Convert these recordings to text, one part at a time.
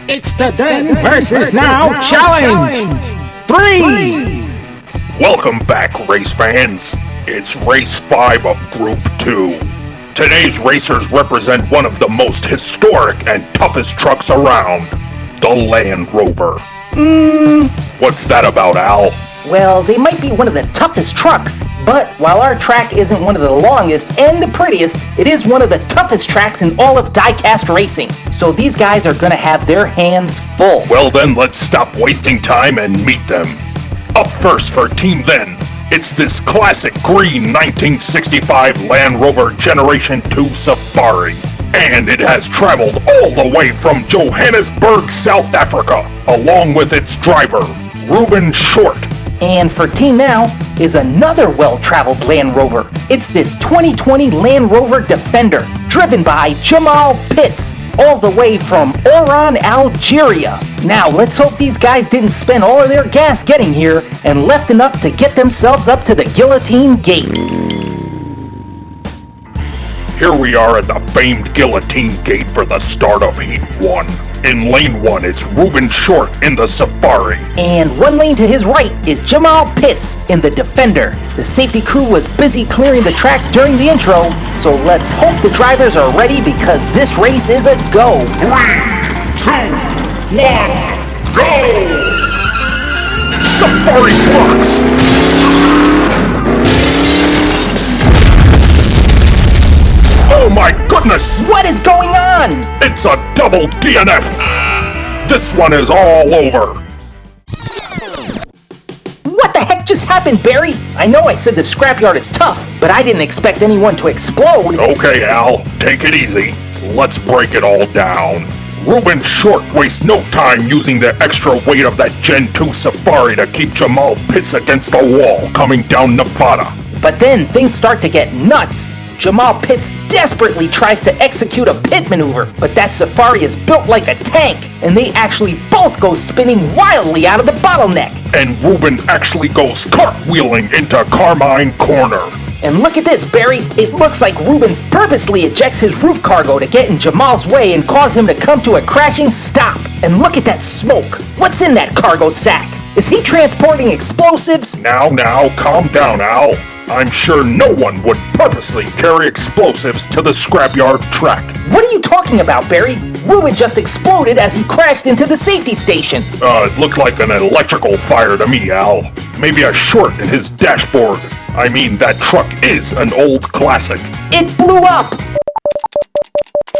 It's the Then versus Now Challenge! 3! Welcome back, race fans. It's race 5 of Group 2. Today's racers represent one of the most historic and toughest trucks around, the Land Rover. What's that about, Al? Well, they might be one of the toughest trucks, but while our track isn't one of the longest and the prettiest, it is one of the toughest tracks in all of diecast racing. So these guys are gonna have their hands full. Well then, let's stop wasting time and meet them. Up first for Team Then, it's this classic green 1965 Land Rover Generation 2 Safari. And it has traveled all the way from Johannesburg, South Africa, along with its driver, Ruben Short. And for Team Now is another well-traveled Land Rover. It's this 2020 Land Rover Defender, driven by Jamal Pitts, all the way from Oran, Algeria. Now, let's hope these guys didn't spend all of their gas getting here and left enough to get themselves up to the Guillotine Gate. Here we are at the famed Guillotine Gate for the start of Heat 1. In Lane 1, it's Ruben Short in the Safari. And one lane to his right is Jamal Pitts in the Defender. The safety crew was busy clearing the track during the intro, so let's hope the drivers are ready because this race is a go. 3, 2, 1, go! Safari blocks! Oh my goodness! What is going on? It's a double DNF! This one is all over! What the heck just happened, Barry? I know I said the scrapyard is tough, but I didn't expect anyone to explode. Okay, Al, take it easy. Let's break it all down. Ruben Short wastes no time using the extra weight of that Gen 2 Safari to keep Jamal Pitts against the wall coming down Nevada. But then things start to get nuts. Jamal Pitts desperately tries to execute a pit maneuver, but that Safari is built like a tank, and they actually both go spinning wildly out of the bottleneck. And Ruben actually goes cartwheeling into Carmine Corner. And look at this, Barry. It looks like Ruben purposely ejects his roof cargo to get in Jamal's way and cause him to come to a crashing stop. And look at that smoke. What's in that cargo sack? Is he transporting explosives? Now, calm down, Al. I'm sure no one would purposely carry explosives to the scrapyard track. What are you talking about, Barry? Ruben just exploded as he crashed into the safety station. It looked like an electrical fire to me, Al. Maybe a short in his dashboard. I mean, that truck is an old classic. It blew up!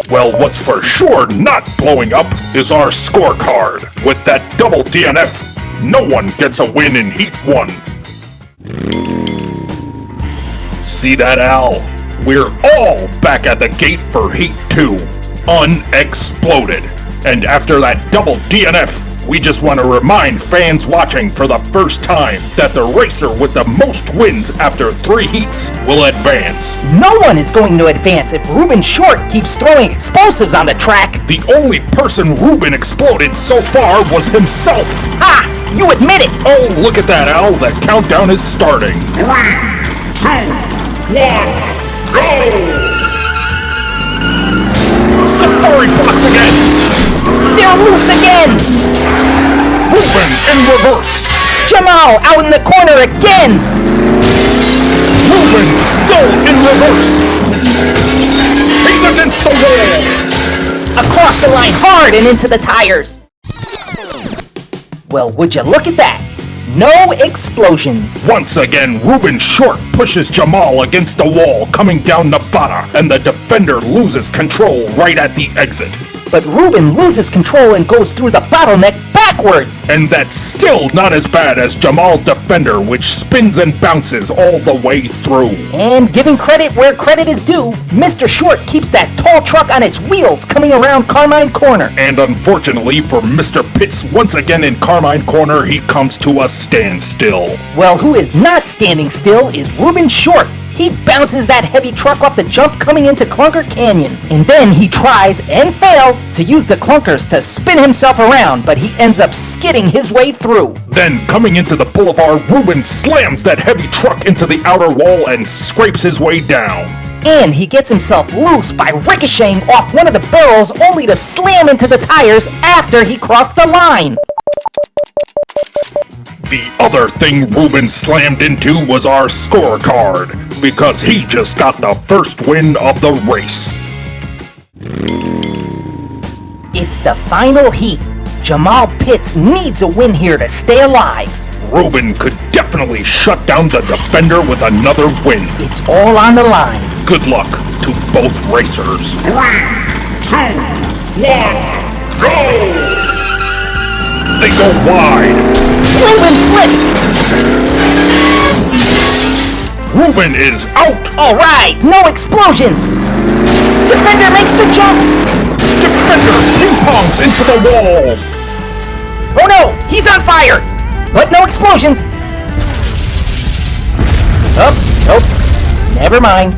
Well, what's for sure not blowing up is our scorecard. With that double DNF, no one gets a win in Heat 1. See that, Al? We're all back at the gate for Heat 2, unexploded. And after that double DNF, we just want to remind fans watching for the first time that the racer with the most wins after 3 heats will advance. No one is going to advance if Ruben Short keeps throwing explosives on the track. The only person Ruben exploded so far was himself. Ha! You admit it! Oh, look at that, Al. The countdown is starting. 3, 2, 1, go! Safari blocks again! They're loose again! Ruben in reverse! Jamal out in the corner again! Ruben still in reverse! He's against the wall! Across the line hard and into the tires! Well, would you look at that? No explosions. Once again, Ruben Short pushes Jamal against the wall coming down Nevada, and the Defender loses control right at the exit. But Ruben loses control and goes through the bottleneck backwards. And that's still not as bad as Jamal's Defender, which spins and bounces all the way through. And giving credit where credit is due, Mr. Short keeps that tall truck on its wheels coming around Carmine Corner. And unfortunately for Mr. Pitts, once again in Carmine Corner, he comes to a standstill. Well, who is not standing still is Ruben Short. He bounces that heavy truck off the jump coming into Clunker Canyon. And then he tries, and fails, to use the clunkers to spin himself around, but he ends up skidding his way through. Then, coming into the boulevard, Ruben slams that heavy truck into the outer wall and scrapes his way down. And he gets himself loose by ricocheting off one of the barrels only to slam into the tires after he crossed the line. The other thing Ruben slammed into was our scorecard, because he just got the first win of the race. It's the final heat. Jamal Pitts needs a win here to stay alive. Ruben could definitely shut down the Defender with another win. It's all on the line. Good luck to both racers. 3, 2, 1, go! They go wide. Ruben flips! Ruben is out. All right, no explosions. Defender makes the jump. Defender ping-pongs into the walls. Oh no, he's on fire. But no explosions. Oh, never mind.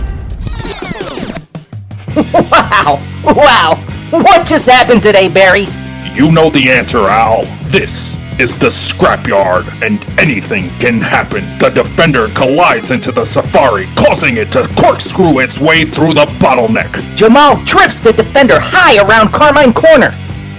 Wow. What just happened today, Barry? You know the answer, Al. This is the Scrapyard, and anything can happen. The Defender collides into the Safari, causing it to corkscrew its way through the bottleneck. Jamal drifts the Defender high around Carmine Corner,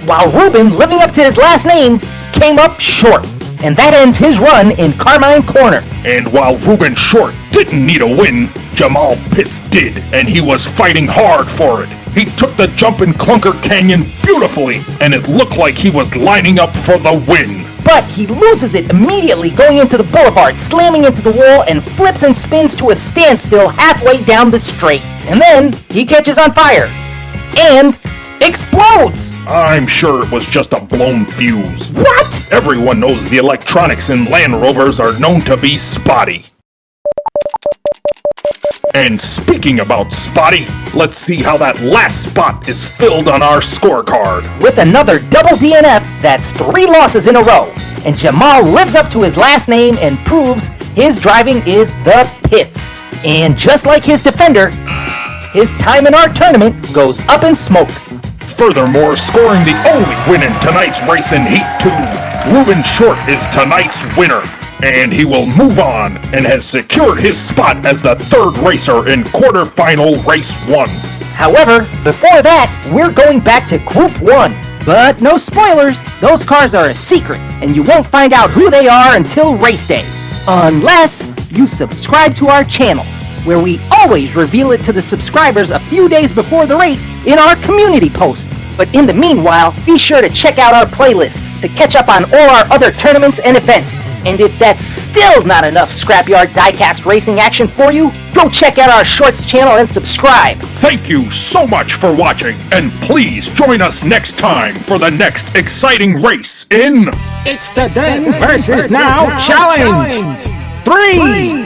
while Ruben, living up to his last name, came up short. And that ends his run in Carmine Corner. And while Ruben Short didn't need a win, Jamal Pitts did, and he was fighting hard for it. He took the jump in Clunker Canyon beautifully, and it looked like he was lining up for the win. But he loses it immediately going into the boulevard, slamming into the wall, and flips and spins to a standstill halfway down the straight. And then he catches on fire. And explodes! I'm sure it was just a blown fuse. What? Everyone knows the electronics in Land Rovers are known to be spotty. And speaking about spotty, let's see how that last spot is filled on our scorecard. With another double DNF, that's 3 losses in a row. And Jamal lives up to his last name and proves his driving is the pits. And just like his Defender, his time in our tournament goes up in smoke. Furthermore, scoring the only win in tonight's race in Heat 2, Ruben Short is tonight's winner. And he will move on and has secured his spot as the 3rd racer in quarterfinal race 1. However, before that, we're going back to Group 1. But no spoilers, those cars are a secret, and you won't find out who they are until race day. Unless you subscribe to our channel, where we always reveal it to the subscribers a few days before the race in our community posts. But in the meanwhile, be sure to check out our playlists to catch up on all our other tournaments and events. And if that's still not enough Scrapyard Diecast Racing action for you, go check out our Shorts channel and subscribe. Thank you so much for watching, and please join us next time for the next exciting race in... It's the Then versus Now Challenge. 3,